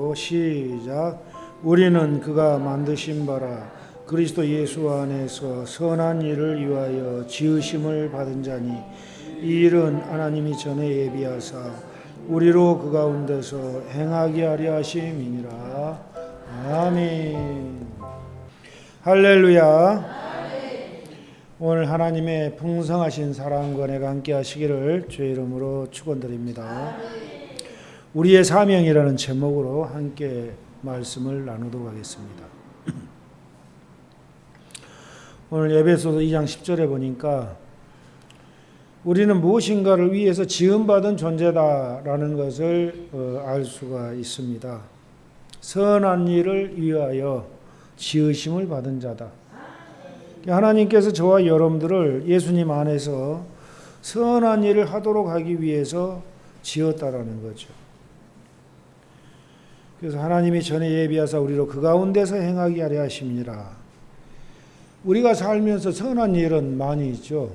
읽어보시죠. 시작. 우리는 그가 만드신 바라 그리스도 예수 안에서 선한 일을 위하여 지으심을 받은 자니 이 일은 하나님이 전에 예비하사 우리로 그 가운데서 행하게 하려 하심이니라. 아멘. 할렐루야. 오늘 하나님의 풍성하신 사랑과 은혜가 함께 하시기를 주의 이름으로 축원드립니다. 우리의 사명이라는 제목으로 함께 말씀을 나누도록 하겠습니다. 오늘 에베소서 2장 10절에 보니까 우리는 무엇인가를 위해서 지음받은 존재다라는 것을 알 수가 있습니다. 선한 일을 위하여 지으심을 받은 자다. 하나님께서 저와 여러분들을 예수님 안에서 선한 일을 하도록 하기 위해서 지었다라는 거죠. 그래서 하나님이 전에 예비하사 우리로 그 가운데서 행하게 하려 하심이니라. 우리가 살면서 선한 일은 많이 있죠.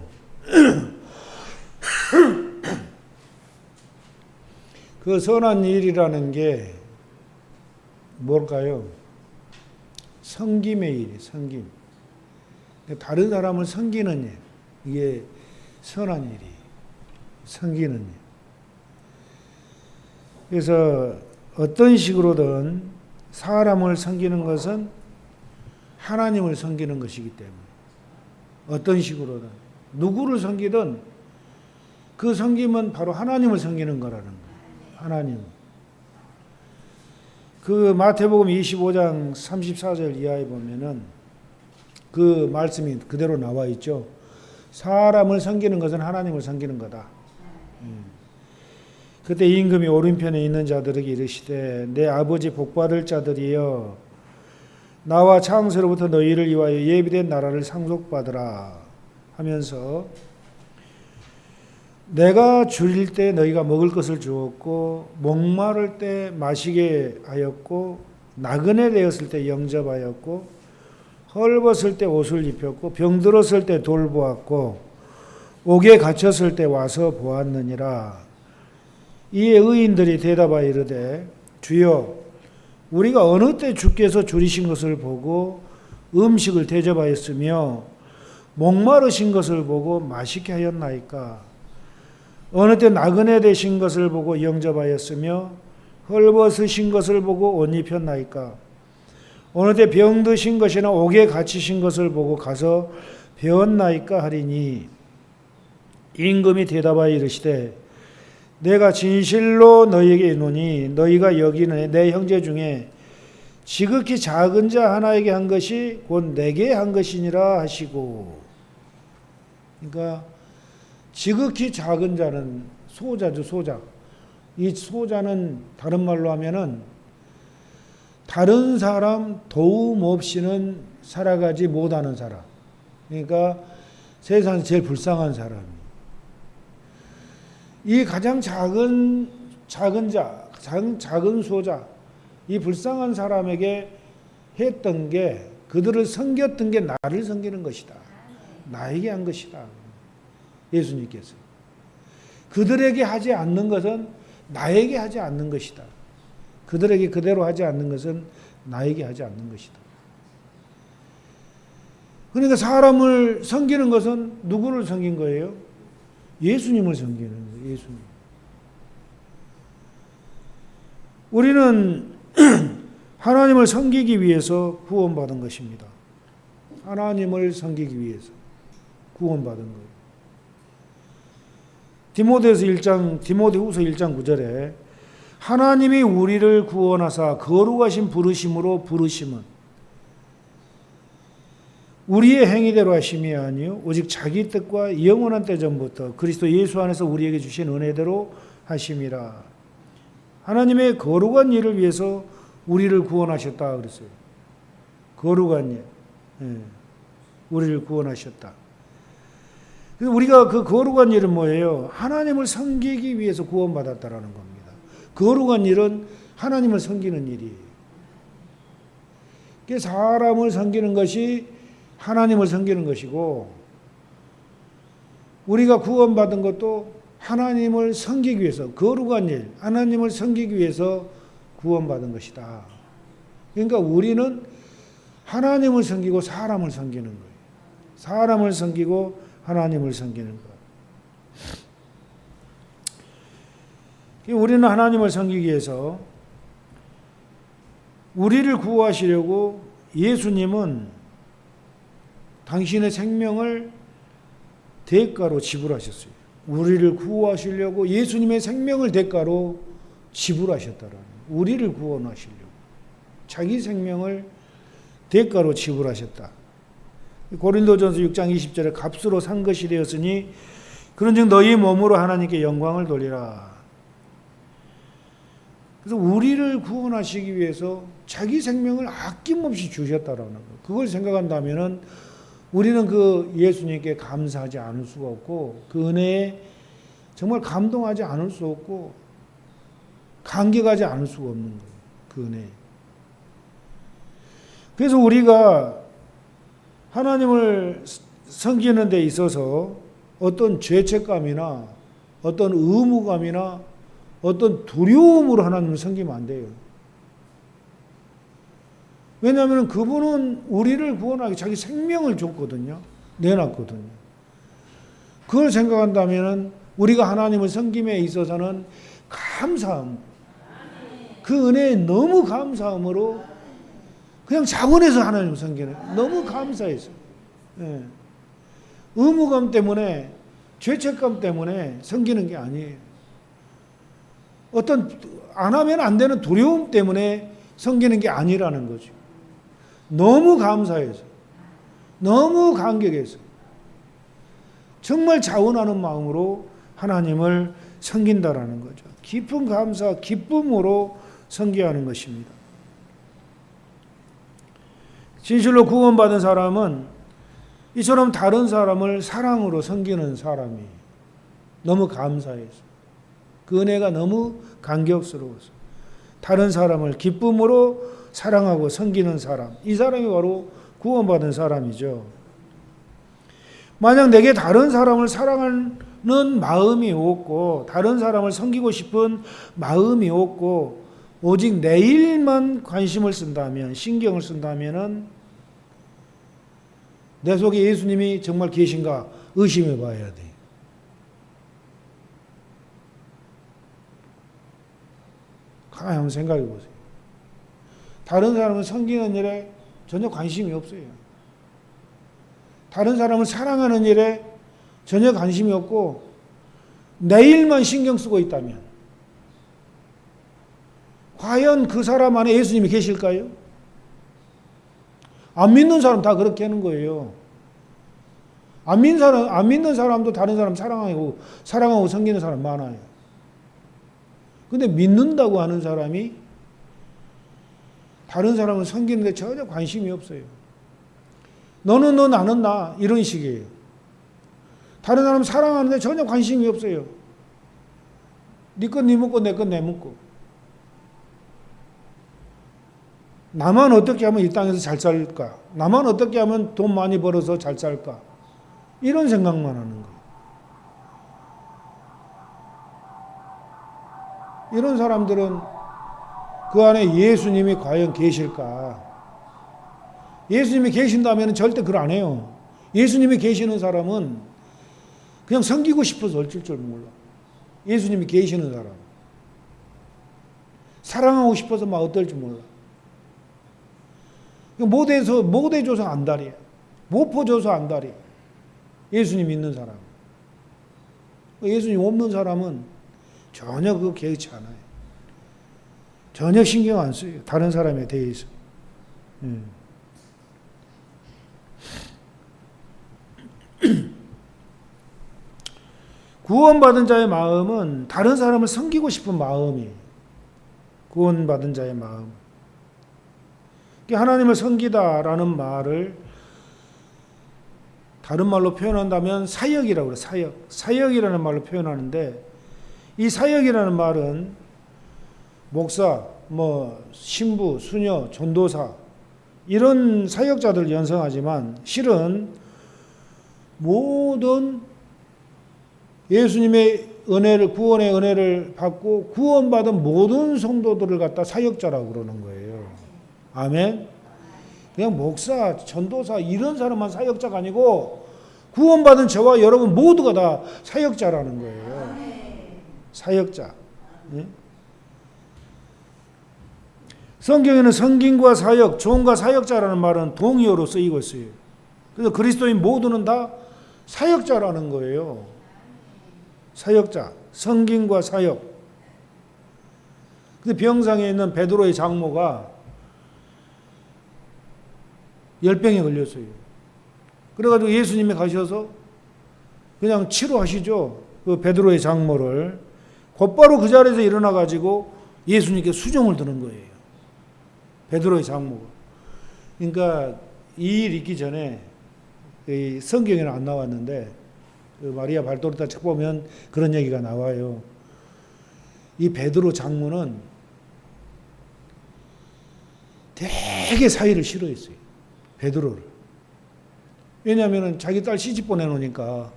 그 선한 일이라는 게 뭘까요? 섬김의 일이, 섬김. 다른 사람을 섬기는 일, 이게 선한 일이, 섬기는 일. 그래서 어떤 식으로든 사람을 섬기는 것은 하나님을 섬기는 것이기 때문에 어떤 식으로든 누구를 섬기든 그 섬김은 바로 하나님을 섬기는 거라는 거예요. 하나님. 그 마태복음 25장 34절 이하에 보면은 그 말씀이 그대로 나와 있죠. 사람을 섬기는 것은 하나님을 섬기는 거다. 그때 임금이 오른편에 있는 자들에게 이르시되 내 아버지 복받을 자들이여 나와 창세로부터 너희를 위하여 예비된 나라를 상속받으라 하면서 내가 줄일 때 너희가 먹을 것을 주었고 목마를 때 마시게 하였고 나그네 되었을 때 영접하였고 헐벗을 때 옷을 입혔고 병들었을 때 돌보았고 옥에 갇혔을 때 와서 보았느니라. 이에 의인들이 대답하여 이르되 주여 우리가 어느 때 주께서 줄이신 것을 보고 음식을 대접하였으며 목마르신 것을 보고 마시게 하였나이까. 어느 때 나그네 되신 것을 보고 영접하였으며 헐벗으신 것을 보고 옷 입혔나이까. 어느 때 병드신 것이나 옥에 갇히신 것을 보고 가서 배웠나이까 하리니 임금이 대답하여 이르시되 내가 진실로 너희에게 이르노니 너희가 여기는 내 형제 중에 지극히 작은 자 하나에게 한 것이 곧 내게 한 것이니라 하시고. 그러니까 지극히 작은 자는 소자죠, 소자. 이 소자는 다른 말로 하면은 다른 사람 도움 없이는 살아가지 못하는 사람. 그러니까 세상에서 제일 불쌍한 사람. 이 가장 작은 자, 작은 소자, 이 불쌍한 사람에게 했던 게 그들을 섬겼던 게 나를 섬기는 것이다. 나에게 한 것이다. 예수님께서. 그들에게 하지 않는 것은 나에게 하지 않는 것이다. 그들에게 그대로 하지 않는 것은 나에게 하지 않는 것이다. 그러니까 사람을 섬기는 것은 누구를 섬긴 거예요? 예수님을 섬기는 거예요. 예수님. 우리는 하나님을 섬기기 위해서 구원받은 것입니다. 하나님을 섬기기 위해서 구원받은 거예요. 디모데후서 1장 9절에 하나님이 우리를 구원하사 거룩하신 부르심으로 부르심은 우리의 행위대로 하심이 아니요 오직 자기 뜻과 영원한 때 전부터 그리스도 예수 안에서 우리에게 주신 은혜대로 하심이라. 하나님의 거룩한 일을 위해서 우리를 구원하셨다 그랬어요. 거룩한 일. 우리를 구원하셨다. 그래서 우리가 그 거룩한 일은 뭐예요? 하나님을 섬기기 위해서 구원받았다라는 겁니다. 거룩한 일은 하나님을 섬기는 일이에요. 사람을 섬기는 것이 하나님을 섬기는 것이고 우리가 구원받은 것도 하나님을 섬기기 위해서 거룩한 일, 하나님을 섬기기 위해서 구원받은 것이다. 그러니까 우리는 하나님을 섬기고 사람을 섬기는 거예요. 사람을 섬기고 하나님을 섬기는 거예요. 우리는 하나님을 섬기기 위해서 우리를 구하시려고 예수님은 당신의 생명을 대가로 지불하셨어요. 우리를 구하시려고 예수님의 생명을 대가로 지불하셨다라는 거예요. 우리를 구원하시려고 자기 생명을 대가로 지불하셨다. 고린도전서 6장 20절에 값으로 산 것이 되었으니 그런즉 너희 몸으로 하나님께 영광을 돌리라. 그래서 우리를 구원하시기 위해서 자기 생명을 아낌없이 주셨다라는 거예요. 그걸 생각한다면은 우리는 그 예수님께 감사하지 않을 수가 없고 그 은혜에 정말 감동하지 않을 수 없고 감격하지 않을 수가 없는 거예요. 그 은혜. 그래서 우리가 하나님을 섬기는 데 있어서 어떤 죄책감이나 어떤 의무감이나 어떤 두려움으로 하나님을 섬기면 안 돼요. 왜냐하면 그분은 우리를 구원하기 자기 생명을 줬거든요. 내놨거든요. 그걸 생각한다면 우리가 하나님을 섬김에 있어서는 감사함, 그 은혜에 너무 감사함으로 그냥 자원해서 하나님을 섬기는, 너무 감사해서. 예. 의무감 때문에, 죄책감 때문에 섬기는 게 아니에요. 어떤 안 하면 안 되는 두려움 때문에 섬기는 게 아니라는 거죠. 너무 감사해서, 너무 감격해서, 정말 자원하는 마음으로 하나님을 섬긴다라는 거죠. 깊은 감사, 기쁨으로 섬겨하는 것입니다. 진실로 구원받은 사람은 이처럼 다른 사람을 사랑으로 섬기는 사람이 너무 감사해서, 그 은혜가 너무 감격스러워서 다른 사람을 기쁨으로 사랑하고 섬기는 사람, 이 사람이 바로 구원받은 사람이죠. 만약 내게 다른 사람을 사랑하는 마음이 없고 다른 사람을 섬기고 싶은 마음이 없고 오직 내 일만 관심을 쓴다면, 신경을 쓴다면 내 속에 예수님이 정말 계신가 의심해 봐야 돼. 가만히 한번 생각해 보세요. 다른 사람을 섬기는 일에 전혀 관심이 없어요. 다른 사람을 사랑하는 일에 전혀 관심이 없고 내 일만 신경 쓰고 있다면 과연 그 사람 안에 예수님이 계실까요? 안 믿는 사람 다 그렇게 하는 거예요. 안 믿는 사람도 다른 사람 사랑하고 섬기는 사람 많아요. 근데 믿는다고 하는 사람이 다른 사람을 섬기는데 전혀 관심이 없어요. 너는 너, 나는 나, 이런 식이에요. 다른 사람 사랑하는데 전혀 관심이 없어요. 네 건 네 먹고 내 건 내 먹고. 나만 어떻게 하면 이 땅에서 잘 살까? 나만 어떻게 하면 돈 많이 벌어서 잘 살까? 이런 생각만 하는 거예요. 이런 사람들은 그 안에 예수님이 과연 계실까? 예수님이 계신다면 절대 그걸 안 해요. 예수님이 계시는 사람은 그냥 섬기고 싶어서 어쩔 줄 몰라. 예수님이 계시는 사람. 사랑하고 싶어서 막 어떨 줄 몰라. 못해줘서 안달이야. 못 퍼줘서 안달이야. 예수님 믿는 사람. 예수님 없는 사람은 전혀 그거 개의치 않아요. 전혀 신경 안 써요. 다른 사람에 대해서. 구원받은 자의 마음은 다른 사람을 섬기고 싶은 마음이에요. 구원받은 자의 마음. 하나님을 섬기다라는 말을 다른 말로 표현한다면 사역이라고 그래요. 사역. 사역이라는 말로 표현하는데 이 사역이라는 말은 목사, 신부, 수녀, 전도사 이런 사역자들을 연상하지만 실은 모든 예수님의 구원의 은혜를 받고 구원받은 모든 성도들을 갖다 사역자라고 그러는 거예요. 아멘. 그냥 목사, 전도사 이런 사람만 사역자가 아니고 구원받은 저와 여러분 모두가 다 사역자라는 거예요. 사역자. 예? 성경에는 성김과 사역, 종과 사역자라는 말은 동의어로 쓰이고 있어요. 그래서 그리스도인 모두는 다 사역자라는 거예요. 사역자, 성김과 사역. 근데 병상에 있는 베드로의 장모가 열병에 걸렸어요. 그래가지고 예수님이 가셔서 그냥 치료하시죠. 그 베드로의 장모를. 곧바로 그 자리에서 일어나가지고 예수님께 수종을 드는 거예요. 베드로의 장모가. 그러니까 이 일 있기 전에 성경에는 안 나왔는데 그 마리아 발도르타 책 보면 그런 얘기가 나와요. 이 베드로 장모는 되게 사위를 싫어했어요. 베드로를. 왜냐하면 자기 딸 시집 보내놓으니까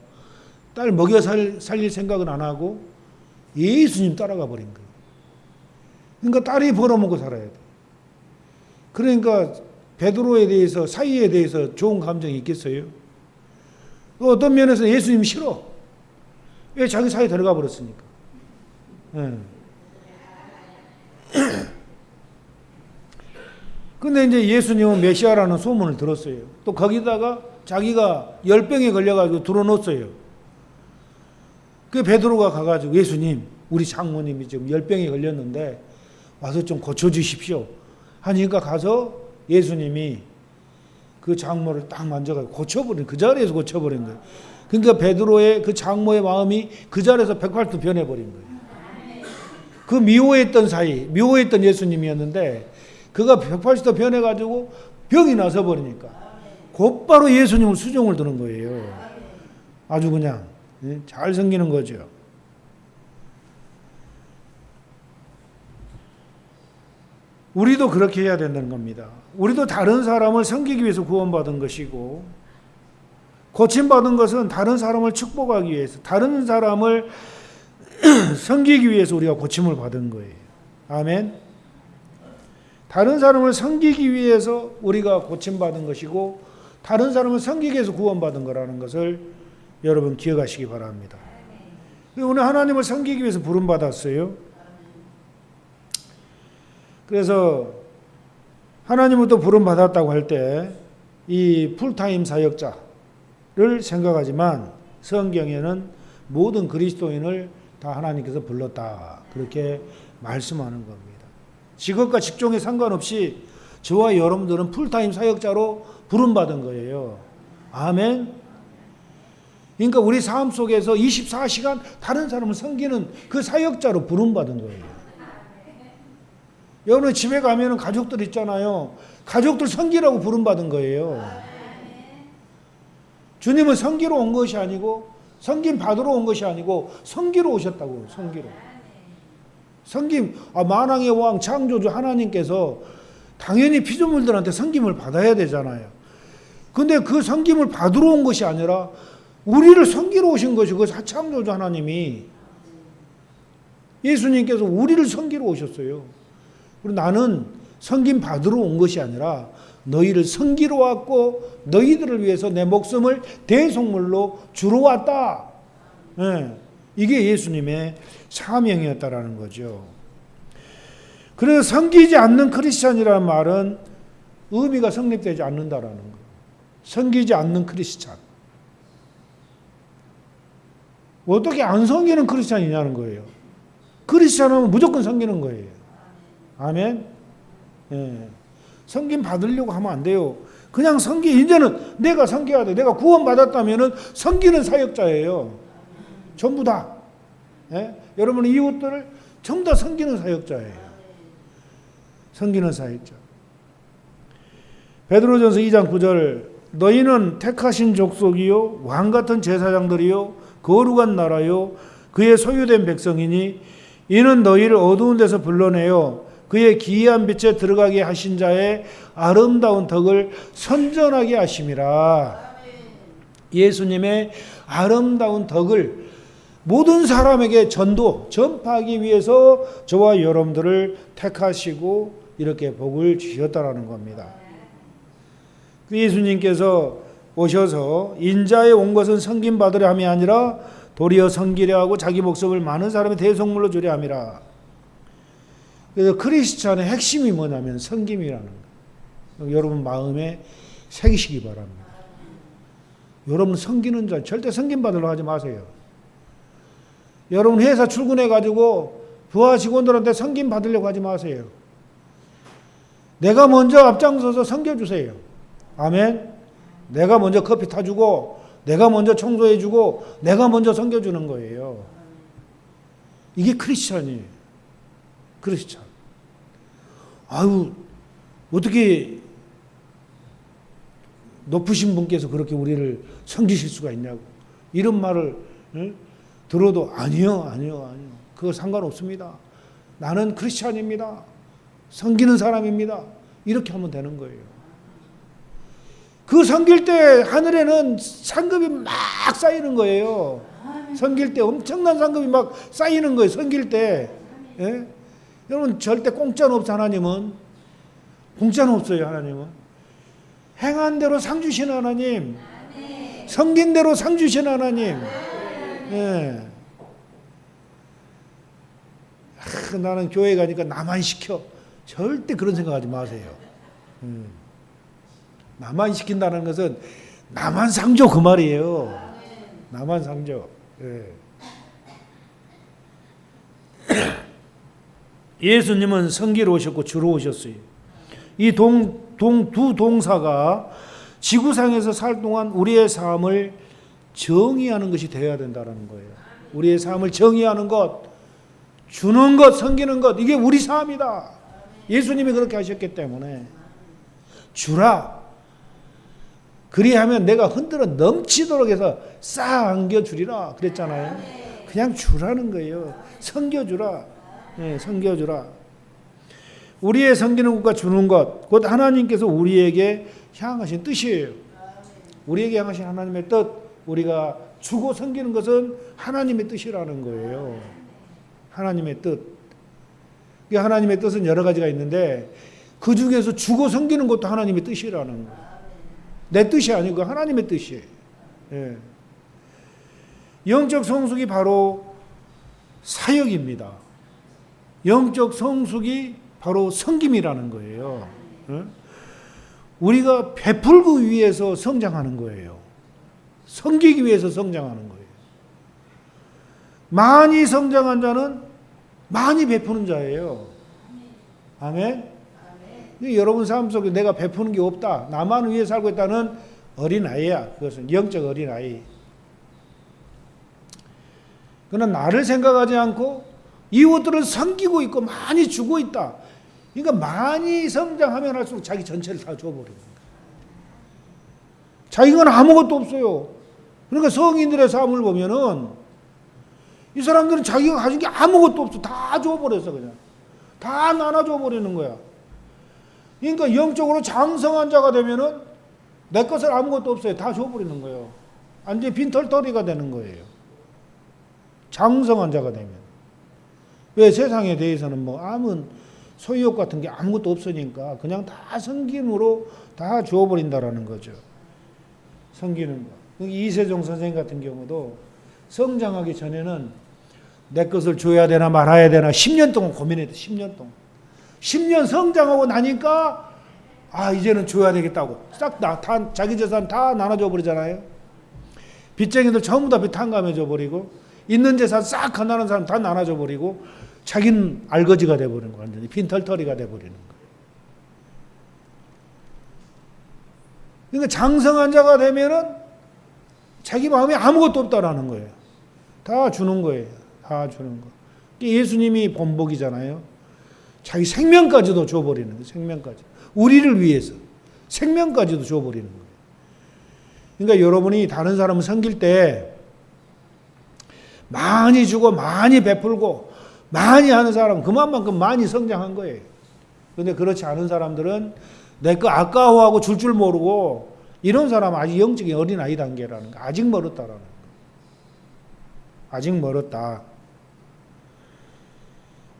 딸 먹여 살릴 생각은 안 하고 예수님 따라가 버린 거예요. 그러니까 딸이 벌어먹고 살아야 돼. 그러니까 베드로에 대해서, 사위에 대해서 좋은 감정이 있겠어요? 또 어떤 면에서 예수님이 싫어. 왜? 자기 사위 들어가 버렸으니까. 근데 이제 예수님은 메시아라는 소문을 들었어요. 또 거기다가 자기가 열병에 걸려가지고 들어놓았어요. 그 베드로가 가가지고 예수님, 우리 장모님이 지금 열병에 걸렸는데 와서 좀 고쳐주십시오. 하니까 가서 예수님이 그 장모를 딱 만져가지고 고쳐버린, 그 자리에서 고쳐버린 거예요. 그러니까 베드로의 그 장모의 마음이 그 자리에서 180도 변해버린 거예요. 그 미워했던 예수님이었는데 그가 180도 변해가지고 병이 나서 버리니까 곧바로 예수님을 수종을 드는 거예요. 아주 그냥 잘 섬기는 거죠. 우리도 그렇게 해야 된다는 겁니다. 우리도 다른 사람을 섬기기 위해서 구원받은 것이고 고침받은 것은 다른 사람을 축복하기 위해서, 다른 사람을 섬기기 위해서 우리가 고침을 받은 거예요. 아멘. 다른 사람을 섬기기 위해서 우리가 고침받은 것이고 다른 사람을 섬기기 위해서 구원받은 거라는 것을 여러분 기억하시기 바랍니다. 오늘 하나님을 섬기기 위해서 부름받았어요. 그래서 하나님부터 부름받았다고 할 때 이 풀타임 사역자를 생각하지만 성경에는 모든 그리스도인을 다 하나님께서 불렀다. 그렇게 말씀하는 겁니다. 직업과 직종에 상관없이 저와 여러분들은 풀타임 사역자로 부름받은 거예요. 아멘. 그러니까 우리 삶 속에서 24시간 다른 사람을 섬기는 그 사역자로 부름받은 거예요. 여러분 집에 가면은 가족들 있잖아요. 가족들 섬기라고 부름받은 거예요. 주님은 섬기러 온 것이 아니고 섬김 받으러 온 것이 아니고 섬기러 오셨다고. 섬김. 만왕의 왕 창조주 하나님께서 당연히 피조물들한테 섬김을 받아야 되잖아요. 근데 그 섬김을 받으러 온 것이 아니라 우리를 섬기러 오신 것이 그 창조주 하나님이 예수님께서 우리를 섬기러 오셨어요. 그리고 나는 섬김 받으러 온 것이 아니라 너희를 섬기러 왔고 너희들을 위해서 내 목숨을 대속물로 주러 왔다. 네. 이게 예수님의 사명이었다라는 거죠. 그래서 섬기지 않는 크리스찬이라는 말은 의미가 성립되지 않는다라는 거예요. 섬기지 않는 크리스찬. 어떻게 안 섬기는 크리스찬이냐는 거예요. 크리스찬은 무조건 섬기는 거예요. 아멘. 예. 섬김 받으려고 하면 안 돼요. 그냥 이제는 내가 섬겨야 돼. 내가 구원받았다면은 섬기는 사역자예요. 전부 다. 예? 여러분 이웃들을 전부 다 섬기는 사역자예요. 섬기는 사역자. 베드로전서 2장 9절 너희는 택하신 족속이요 왕같은 제사장들이요 거룩한 나라요 그의 소유된 백성이니 이는 너희를 어두운 데서 불러내어 그의 기이한 빛에 들어가게 하신 자의 아름다운 덕을 선전하게 하심이라. 예수님의 아름다운 덕을 모든 사람에게 전파하기 위해서 저와 여러분들을 택하시고 이렇게 복을 주셨다라는 겁니다. 예수님께서 오셔서 인자에 온 것은 섬김 받으려 함이 아니라 도리어 섬기려 하고 자기 목숨을 많은 사람의 대속물로 주려 함이라. 그래서 크리스찬의 핵심이 뭐냐면 섬김이라는 거예요. 여러분 마음에 새기시기 바랍니다. 여러분 섬기는 자 절대 섬김 받으려고 하지 마세요. 여러분 회사 출근해 가지고 부하 직원들한테 섬김 받으려고 하지 마세요. 내가 먼저 앞장서서 섬겨주세요. 아멘. 내가 먼저 커피 타주고 내가 먼저 청소해주고 내가 먼저 섬겨주는 거예요. 이게 크리스찬이에요. 크리스찬. 아유 어떻게 높으신 분께서 그렇게 우리를 섬기실 수가 있냐고 이런 말을 들어도 아니요. 그거 상관없습니다. 나는 크리스찬입니다. 섬기는 사람입니다. 이렇게 하면 되는 거예요. 그 섬길 때 하늘에는 상급이 막 쌓이는 거예요. 섬길 때 엄청난 상급이 막 쌓이는 거예요. 섬길 때. 예? 여러분 절대 공짜는 없어. 하나님은 공짜는 없어요. 하나님은 행한 대로 상 주시는 하나님, 섬긴 대로 상 주시는 하나님. 예. 나는 교회 가니까 나만 시켜. 절대 그런 생각하지 마세요. 나만 시킨다는 것은 나만 상조 그 말이에요. 나만 상조. 예. 예수님은 섬기러 오셨고 주로 오셨어요. 이 두 동사가 지구상에서 살 동안 우리의 삶을 정의하는 것이 되어야 된다는 거예요. 우리의 삶을 정의하는 것, 주는 것, 섬기는 것, 이게 우리 삶이다. 예수님이 그렇게 하셨기 때문에 주라. 그리하면 내가 흔들어 넘치도록 해서 쌓아 안겨주리라 그랬잖아요. 그냥 주라는 거예요. 섬겨주라. 네, 섬겨주라. 우리의 섬기는 것과 주는 것, 곧 하나님께서 우리에게 향하신 뜻이에요. 우리에게 향하신 하나님의 뜻, 우리가 주고 섬기는 것은 하나님의 뜻이라는 거예요. 하나님의 뜻. 하나님의 뜻은 여러 가지가 있는데 그 중에서 주고 섬기는 것도 하나님의 뜻이라는 거예요. 내 뜻이 아니고 하나님의 뜻이에요. 예. 영적 성숙이 바로 사역입니다. 영적 성숙이 바로 섬김이라는 거예요. 예? 우리가 베풀기 위해서 성장하는 거예요. 섬기기 위해서 성장하는 거예요. 많이 성장한 자는 많이 베푸는 자예요. 아멘. 여러분 삶 속에 내가 베푸는 게 없다. 나만 위해 살고 있다는 어린아이야. 그것은 영적 어린아이. 그러나 나를 생각하지 않고 이웃들을 섬기고 있고 많이 주고 있다. 그러니까 많이 성장하면 할수록 자기 전체를 다 줘버리는 거예요. 자기는 아무것도 없어요. 그러니까 성인들의 삶을 보면은 이 사람들은 자기가 가진 게 아무것도 없어. 다 줘버렸어. 그냥 다 나눠줘 버리는 거야. 그러니까 영적으로 장성한 자가 되면은 내 것을 아무것도 없어요. 다 줘버리는 거예요. 완전히 빈털터리가 되는 거예요. 장성한 자가 되면. 왜? 세상에 대해서는 뭐 아무 소유욕 같은 게 아무것도 없으니까 그냥 다 섬김으로 다 줘버린다라는 거죠. 섬기는 거. 이세종 선생님 같은 경우도 성장하기 전에는 내 것을 줘야 되나 말아야 되나 10년 동안 고민했대. 10년 동안. 10년 성장하고 나니까 이제는 줘야 되겠다고 싹 다 자기 재산 다 나눠줘 버리잖아요. 빚쟁이들 전부 다 빚 탕감해줘 버리고 있는 재산 싹 가난한 사람 다 나눠줘 버리고 자기는 알거지가 돼버리는 거예요. 완전히 빈털터리가 돼버리는 거예요. 그러니까 장성한 자가 되면은 자기 마음에 아무것도 없다라는 거예요. 다 주는 거예요. 다 주는 거. 예수님이 본복이잖아요. 자기 생명까지도 줘버리는 거예요. 생명까지. 우리를 위해서 생명까지도 줘버리는 거예요. 그러니까 여러분이 다른 사람을 섬길 때 많이 주고 많이 베풀고 많이 하는 사람은 그만큼 많이 성장한 거예요. 그런데 그렇지 않은 사람들은 내 거 아까워하고 줄 모르고 이런 사람은 아직 영적인 어린아이 단계라는 거. 아직 멀었다라는 거. 아직 멀었다.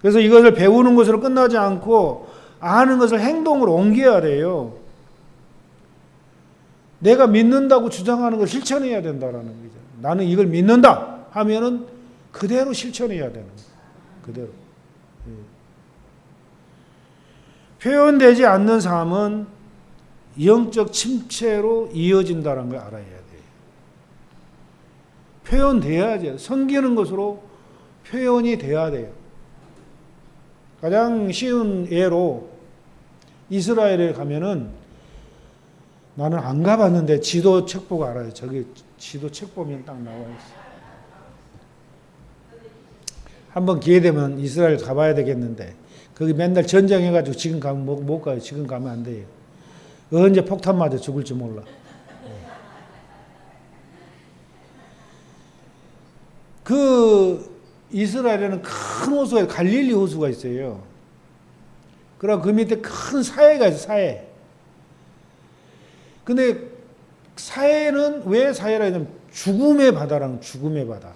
그래서 이것을 배우는 것으로 끝나지 않고 아는 것을 행동으로 옮겨야 돼요. 내가 믿는다고 주장하는 걸 실천해야 된다라는 거죠. 나는 이걸 믿는다 하면은 그대로 실천해야 되는 거예요. 그대로. 표현되지 않는 삶은 영적 침체로 이어진다는 걸 알아야 돼요. 표현돼야죠. 섬기는 것으로 표현이 돼야 돼요. 가장 쉬운 예로 이스라엘에 가면은 나는 안 가봤는데 지도 책 보고 알아요. 저기 지도 책 보면 딱 나와 있어요. 한번 기회 되면 이스라엘 가봐야 되겠는데 거기 맨날 전쟁해가지고 지금 가면 못 가요. 지금 가면 안 돼요. 언제 폭탄 맞아 죽을지 몰라. 그 이스라엘에는 큰 호수가 갈릴리 호수가 있어요. 그리고 그 밑에 큰 사해가 있어요. 사해. 근데 사해는 왜 사해라 하냐면 죽음의 바다라는 죽음의 바다.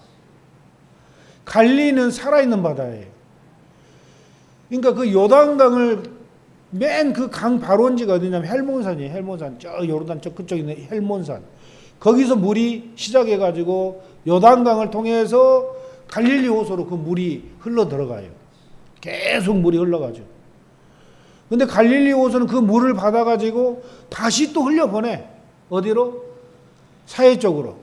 갈릴리는 살아있는 바다예요. 그러니까 그 요단강을 맨 그 강 발원지가 어디냐면 헬몬산이에요. 헬몬산. 저 요르단 저 그쪽에 있는 헬몬산. 거기서 물이 시작해가지고 요단강을 통해서 갈릴리 호수로 그 물이 흘러 들어가요. 계속 물이 흘러가죠. 근데 갈릴리 호수는 그 물을 받아가지고 다시 또 흘려보내. 어디로? 사해 쪽으로.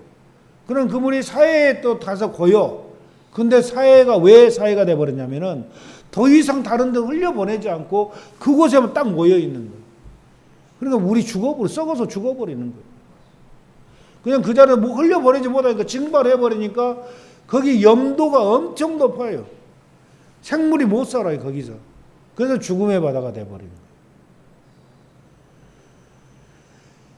그럼 그 물이 사해에 또 가서 고여. 근데 사해가 왜 사해가 돼버렸냐면은 더 이상 다른 데 흘려보내지 않고 그곳에만 딱 모여 있는 거예요. 그러니까 물이 썩어서 죽어버리는 거예요. 그냥 그 자리에 뭐 흘려보내지 못하니까 증발해버리니까 거기 염도가 엄청 높아요. 생물이 못 살아요, 거기서. 그래서 죽음의 바다가 돼버리는 거예요.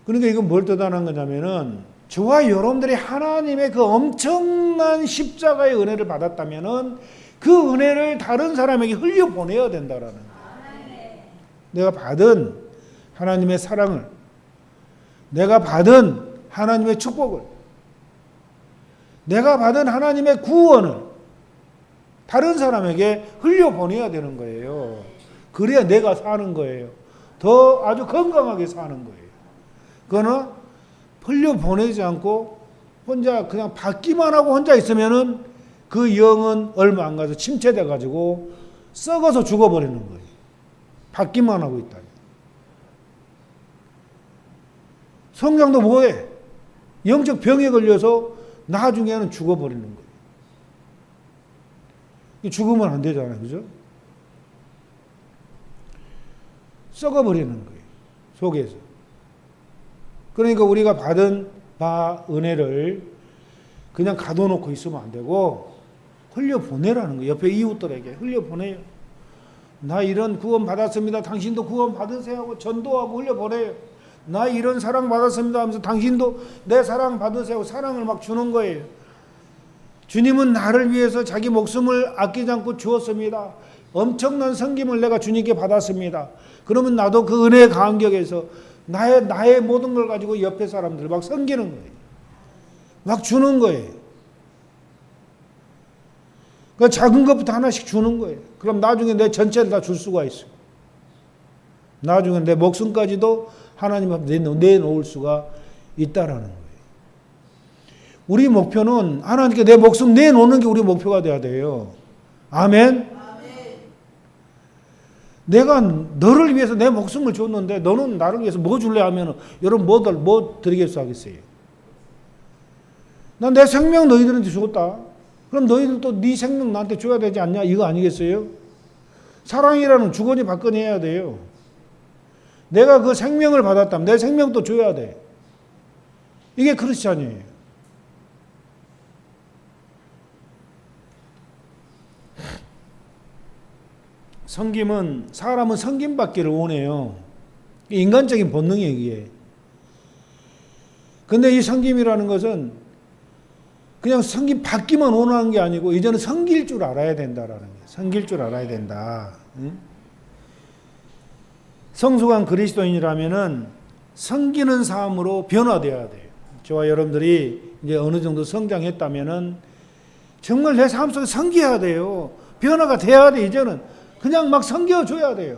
그러니까 이건 뭘 뜻하는 거냐면은 저와 여러분들이 하나님의 그 엄청난 십자가의 은혜를 받았다면은 그 은혜를 다른 사람에게 흘려보내야 된다라는 거예요. 내가 받은 하나님의 사랑을, 내가 받은 하나님의 축복을, 내가 받은 하나님의 구원을 다른 사람에게 흘려보내야 되는 거예요. 그래야 내가 사는 거예요. 더 아주 건강하게 사는 거예요. 그거는 흘려보내지 않고 혼자 그냥 받기만 하고 혼자 있으면은 그 영은 얼마 안 가서 침체돼 가지고 썩어서 죽어버리는 거예요. 받기만 하고 있다. 성장도 뭐해? 영적 병에 걸려서 나중에는 죽어버리는 거예요. 죽으면 안 되잖아요. 그죠? 썩어버리는 거예요. 속에서. 그러니까 우리가 받은 바 은혜를 그냥 가둬놓고 있으면 안 되고 흘려보내라는 거예요. 옆에 이웃들에게 흘려보내요. 나 이런 구원 받았습니다. 당신도 구원 받으세요 하고 전도하고 흘려보내요. 나 이런 사랑 받았습니다 하면서 당신도 내 사랑 받으세요. 사랑을 막 주는 거예요. 주님은 나를 위해서 자기 목숨을 아끼지 않고 주었습니다. 엄청난 섬김을 내가 주님께 받았습니다. 그러면 나도 그 은혜의 간격에서 나의 모든 걸 가지고 옆에 사람들을 막 섬기는 거예요. 막 주는 거예요. 그 작은 것부터 하나씩 주는 거예요. 그럼 나중에 내 전체를 다 줄 수가 있어요. 나중에 내 목숨까지도 하나님 앞에 내놓을 수가 있다라는 거예요. 우리 목표는 하나님께 내 목숨 내놓는 게 우리 목표가 돼야 돼요. 아멘. 내가 너를 위해서 내 목숨을 줬는데 너는 나를 위해서 뭐 줄래 하면 여러분 뭐 드리겠어 하겠어요? 난 내 생명 너희들한테 줬다. 그럼 너희들도 네 생명 나한테 줘야 되지 않냐? 이거 아니겠어요? 사랑이라는 주거니 받거니 해야 돼요. 내가 그 생명을 받았다면 내 생명도 줘야 돼. 이게 크리스찬이에요. 사람은 섬김받기를 원해요. 인간적인 본능이에요, 이게. 근데 이 섬김이라는 것은 그냥 섬김받기만 원하는 게 아니고 이제는 섬길 줄 알아야 된다라는 거예요. 섬길 줄 알아야 된다. 응? 성숙한 그리스도인이라면은 섬기는 삶으로 변화되어야 돼요. 저와 여러분들이 이제 어느 정도 성장했다면은 정말 내 삶 속에 섬겨야 돼요. 변화가 돼야 돼. 이제는 그냥 막 섬겨줘야 돼요.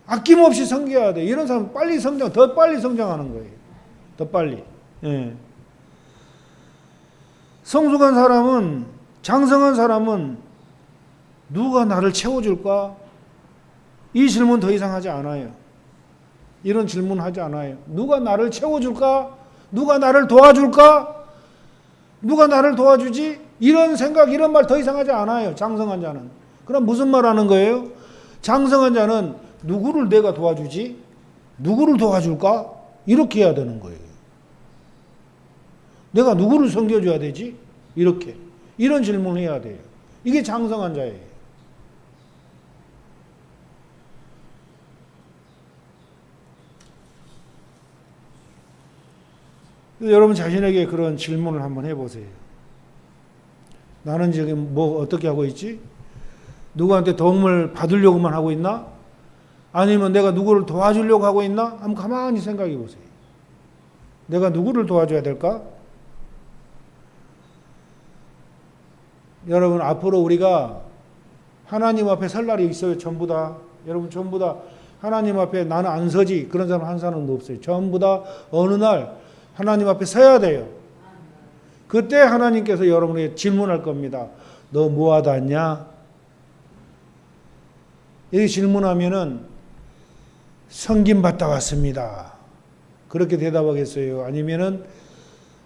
아낌없이 섬겨야 돼. 이런 사람은 빨리 성장, 더 빨리 성장하는 거예요. 더 빨리. 예. 성숙한 사람은, 장성한 사람은 누가 나를 채워줄까? 이 질문 더 이상 하지 않아요. 이런 질문 하지 않아요. 누가 나를 채워줄까? 누가 나를 도와줄까? 누가 나를 도와주지? 이런 생각, 이런 말 더 이상 하지 않아요. 장성한 자는. 그럼 무슨 말 하는 거예요? 장성한 자는 누구를 내가 도와주지? 누구를 도와줄까? 이렇게 해야 되는 거예요. 내가 누구를 섬겨줘야 되지? 이렇게. 이런 질문을 해야 돼요. 이게 장성한 자예요. 여러분 자신에게 그런 질문을 한번 해보세요. 나는 지금 뭐 어떻게 하고 있지? 누구한테 도움을 받으려고만 하고 있나? 아니면 내가 누구를 도와주려고 하고 있나? 한번 가만히 생각해 보세요. 내가 누구를 도와줘야 될까? 여러분 앞으로 우리가 하나님 앞에 설 날이 있어요. 전부 다. 여러분 전부 다 하나님 앞에 나는 안 서지. 그런 사람 한 사람도 없어요. 전부 다 어느 날 하나님 앞에 서야 돼요. 그때 하나님께서 여러분에게 질문할 겁니다. 너 뭐 하다 왔냐? 이렇게 질문하면은 섬김 받다 왔습니다. 그렇게 대답하겠어요? 아니면은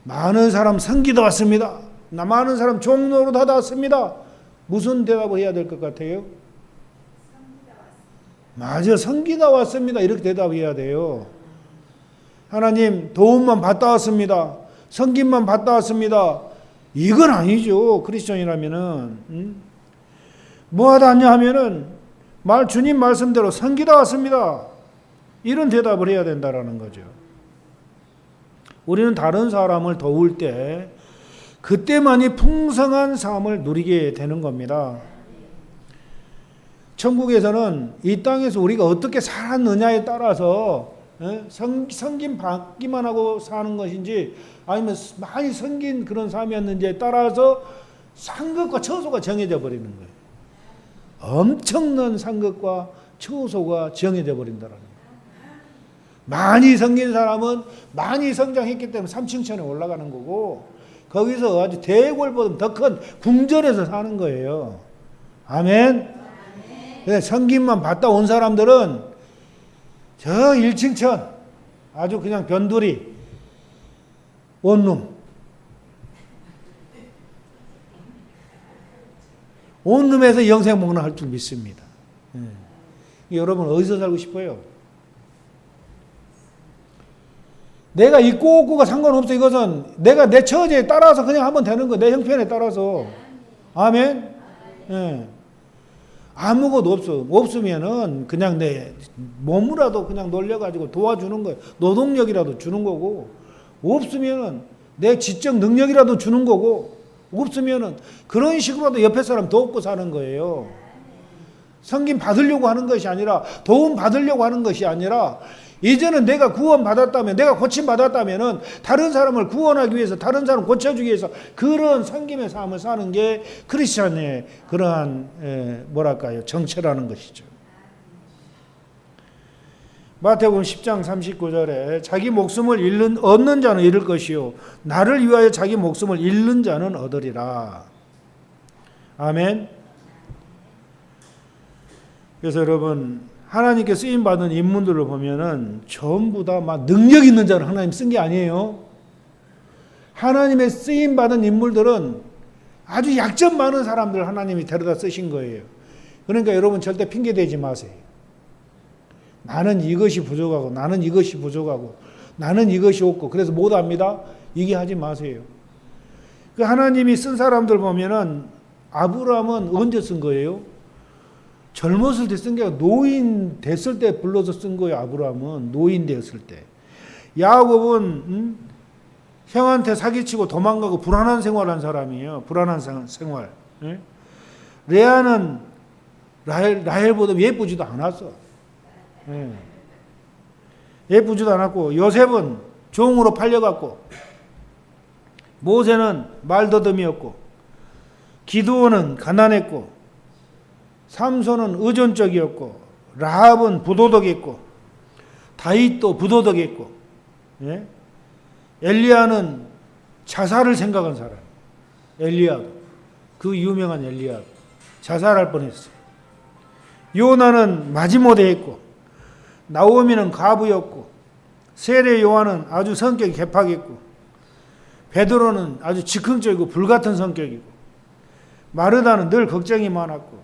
많은 사람 섬기다 왔습니다. 나 많은 사람 종로로 다 왔습니다. 무슨 대답을 해야 될 것 같아요? 맞아, 섬기다 왔습니다. 이렇게 대답해야 돼요. 하나님 도움만 받다 왔습니다. 섬김만 받다 왔습니다. 이건 아니죠. 크리스천이라면은 뭐 하다 왔냐 하면은 주님 말씀대로 섬기다 왔습니다. 이런 대답을 해야 된다라는 거죠. 우리는 다른 사람을 도울 때 그때만이 풍성한 삶을 누리게 되는 겁니다. 천국에서는 이 땅에서 우리가 어떻게 살았느냐에 따라서 섬김 받기만 하고 사는 것인지 아니면 많이 섬긴 그런 삶이었는지에 따라서 상급과 처소가 정해져 버리는 거예요. 엄청난 상급과 처소가 정해져 버린다는 거예요. 많이 섬긴 사람은 많이 성장했기 때문에 삼층천에 올라가는 거고 거기서 아주 대궐보다 더 큰 궁전에서 사는 거예요. 아멘. 섬김만 받다 온 사람들은 저 1층천 아주 그냥 변두리 원룸 원룸에서 영생목론 할 줄 믿습니다. 여러분 어디서 살고 싶어요? 내가 있고 없고가 상관없어. 이것은 내가 내 처지에 따라서 그냥 하면 되는 거예요. 내 형편에 따라서. 아멘. 예. 아무것도 없으면은 그냥 내 몸이라도 그냥 놀려가지고 도와주는 거예요. 노동력이라도 주는 거고, 없으면은 내 지적 능력이라도 주는 거고, 없으면은 그런 식으로라도 옆에 사람 돕고 사는 거예요. 섬김 받으려고 하는 것이 아니라, 도움 받으려고 하는 것이 아니라, 이제는 내가 구원 받았다면, 내가 고침 받았다면은 다른 사람을 구원하기 위해서, 다른 사람을 고쳐주기 위해서 그런 섬김의 삶을 사는 게 크리스천의 그러한 뭐랄까요, 정체라는 것이죠. 마태복음 10장 39절에 자기 목숨을 얻는 자는 잃을 것이요 나를 위하여 자기 목숨을 잃는 자는 얻으리라. 아멘. 그래서 여러분, 하나님께 쓰임받은 인물들을 보면은 전부 다 막 능력 있는 자를 하나님 쓴 게 아니에요. 하나님의 쓰임받은 인물들은 아주 약점 많은 사람들을 하나님이 데려다 쓰신 거예요. 그러니까 여러분 절대 핑계대지 마세요. 나는 이것이 부족하고, 나는 이것이 부족하고, 나는 이것이 없고, 그래서 못합니다. 이게 하지 마세요. 그 하나님이 쓴 사람들 보면은 아브라함은 언제 쓴 거예요? 젊었을 때 쓴 게 아니라 노인 됐을 때 불러서 쓴 거예요. 아브라함은 노인 되었을 때. 야곱은 형한테 사기치고 도망가고 불안한 생활한 사람이에요. 불안한 생활. 레아는 라헬보다 예쁘지도 않았어. 예쁘지도 않았고, 요셉은 종으로 팔려갔고, 모세는 말더듬이었고, 기드온은 가난했고, 삼손은 의존적이었고, 라합은 부도덕했고, 다윗도 부도덕했고, 예? 엘리야는 자살을 생각한 사람. 엘리야, 그 유명한 엘리야, 자살할 뻔했어요. 요나는 마지못해 했고, 나오미는 과부였고, 세례 요한은 아주 성격이 개팍했고, 베드로는 아주 즉흥적이고 불같은 성격이고, 마르다는 늘 걱정이 많았고,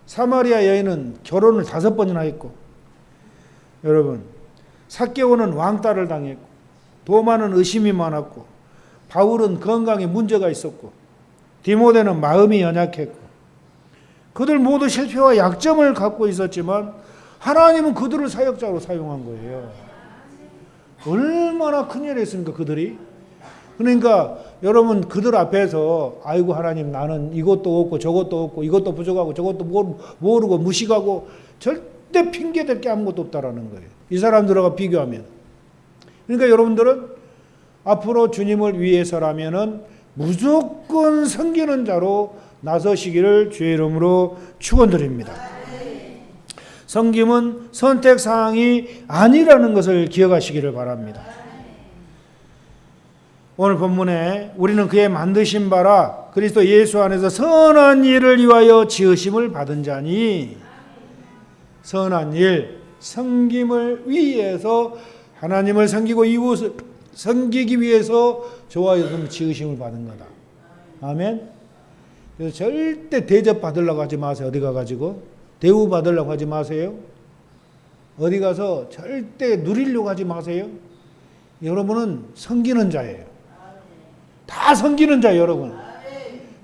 사마리아 여인은 결혼을 5번이나 했고, 여러분, 삭개오는 왕따를 당했고, 도마는 의심이 많았고, 바울은 건강에 문제가 있었고, 디모데는 마음이 연약했고, 그들 모두 실패와 약점을 갖고 있었지만 하나님은 그들을 사역자로 사용한 거예요. 얼마나 큰일이 있습니까, 그들이? 그러니까 여러분, 그들 앞에서 아이고 하나님, 나는 이것도 없고 저것도 없고 이것도 부족하고 저것도 모르고 무식하고, 절대 핑계댈 게 아무것도 없다라는 거예요, 이 사람들과 비교하면. 그러니까 여러분들은 앞으로 주님을 위해서라면은 무조건 섬기는 자로 나서시기를 주의 이름으로 축원드립니다. 섬김은 선택사항이 아니라는 것을 기억하시기를 바랍니다. 오늘 본문에 우리는 그의 만드신 바라 그리스도 예수 안에서 선한 일을 위하여 지으심을 받은 자니, 선한 일, 섬김을 위해서, 하나님을 섬기고 이웃을 섬기기 위해서 저와 여러분 지으심을 받은 거다. 아멘. 그래서 절대 대접 받으려고 하지 마세요. 어디 가가지고 대우 받으려고 하지 마세요. 어디 가서 절대 누리려고 하지 마세요. 여러분은 섬기는 자예요. 다 섬기는 자예요, 여러분.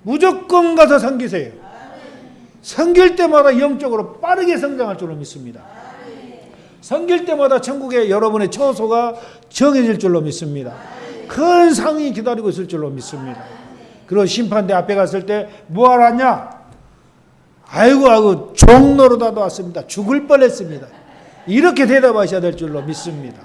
무조건 가서 섬기세요. 섬길 때마다 영적으로 빠르게 성장할 줄로 믿습니다. 섬길 때마다 천국에 여러분의 처소가 정해질 줄로 믿습니다. 큰 상이 기다리고 있을 줄로 믿습니다. 그리고 심판대 앞에 갔을 때 뭐하러 왔냐? 아이고 종 노릇하러 왔습니다. 죽을 뻔했습니다. 이렇게 대답하셔야 될 줄로 믿습니다.